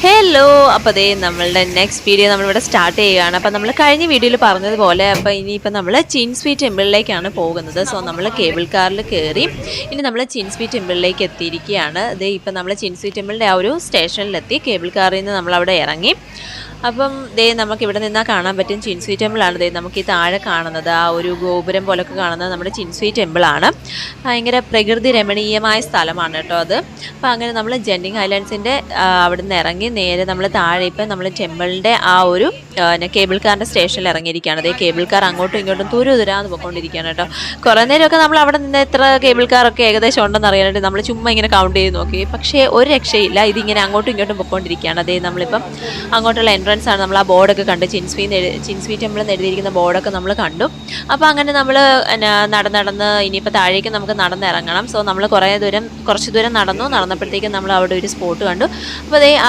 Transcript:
Hello അപ്പോൾ ദേ നമ്മളുടെ next video നമ്മളിവിടെ സ്റ്റാർട്ട് ചെയ്യുകയാണ്. അപ്പോൾ നമ്മൾ കഴിഞ്ഞ വീഡിയോയിൽ പറഞ്ഞതുപോലെ അപ്പോൾ ഇനിയിപ്പോൾ നമ്മൾ ചിൻസ്വി ടെമ്പിളിലേക്കാണ് പോകുന്നത്. സോ നമ്മൾ കേബിൾ കാറിൽ കയറി ഇനി നമ്മൾ ചിൻസ്വി ടെമ്പിളിലേക്ക് എത്തിയിരിക്കുകയാണ്. ദേ ഇപ്പം നമ്മൾ ചിൻസ്വി ടെമ്പിളിൻ്റെ ആ ഒരു സ്റ്റേഷനിലെത്തി. കേബിൾ കാറിൽ നിന്ന് നമ്മളവിടെ ഇറങ്ങി. അപ്പം ദേ നമുക്ക് ഇവിടെ നിന്നാൽ കാണാൻ പറ്റും ചിൻസ്വി ടെമ്പിളാണ്. ദേ നമുക്ക് ഈ താഴെ കാണുന്നത് ആ ഒരു ഗോപുരം പോലൊക്കെ കാണുന്നത് നമ്മുടെ ചിൻസ്വി ടെമ്പിളാണ്. ഭയങ്കര പ്രകൃതി രമണീയമായ സ്ഥലമാണ് കേട്ടോ അത്. അപ്പോൾ അങ്ങനെ നമ്മൾ ജെൻഡിങ് ഹൈലാൻഡ്സിൻ്റെ അവിടെ നിന്ന് ഇറങ്ങി നേരെ നമ്മൾ താഴെ ഇപ്പം നമ്മൾ ടെമ്പിളിൻ്റെ ആ ഒരു കേബിൾ കാറിൻ്റെ സ്റ്റേഷനിൽ ഇറങ്ങിയിരിക്കുകയാണ്. അതേ കേബിൾ കാർ അങ്ങോട്ടും ഇങ്ങോട്ടും തുരുതുരാന്ന് പോയിക്കൊണ്ടിരിക്കുകയാണ് കേട്ടോ. കുറേ നേരമൊക്കെ നമ്മൾ അവിടെ നിന്ന് എത്ര കേബിൾ കാറൊക്കെ ഏകദേശം ഉണ്ടെന്ന് അറിയാനായിട്ട് നമ്മൾ ചുമ്മാ ഇങ്ങനെ കൗണ്ട് ചെയ്ത് നോക്കി. പക്ഷേ ഒരു രക്ഷയില്ല, ഇതിങ്ങനെ അങ്ങോട്ടും ഇങ്ങോട്ടും പോയിക്കൊണ്ടിരിക്കുകയാണ്. അതേ നമ്മളിപ്പം അങ്ങോട്ടുള്ള എൻട്രൻസ് ആണ്. നമ്മൾ ആ ബോർഡൊക്കെ കണ്ട് ചിൻസ്വി ടെമ്പിൾ എന്ന് എഴുതിയിരിക്കുന്ന ബോർഡൊക്കെ നമ്മൾ കണ്ടു. അപ്പോൾ അങ്ങനെ നമ്മൾ നടന്ന് ഇനിയിപ്പോൾ താഴേക്ക് നമുക്ക് നടന്നിറങ്ങണം. സോ നമ്മൾ കുറച്ച് ദൂരം നടന്നപ്പോഴത്തേക്കും നമ്മൾ അവിടെ ഒരു സ്പോട്ട് കണ്ടു. അപ്പോൾ അതേ ആ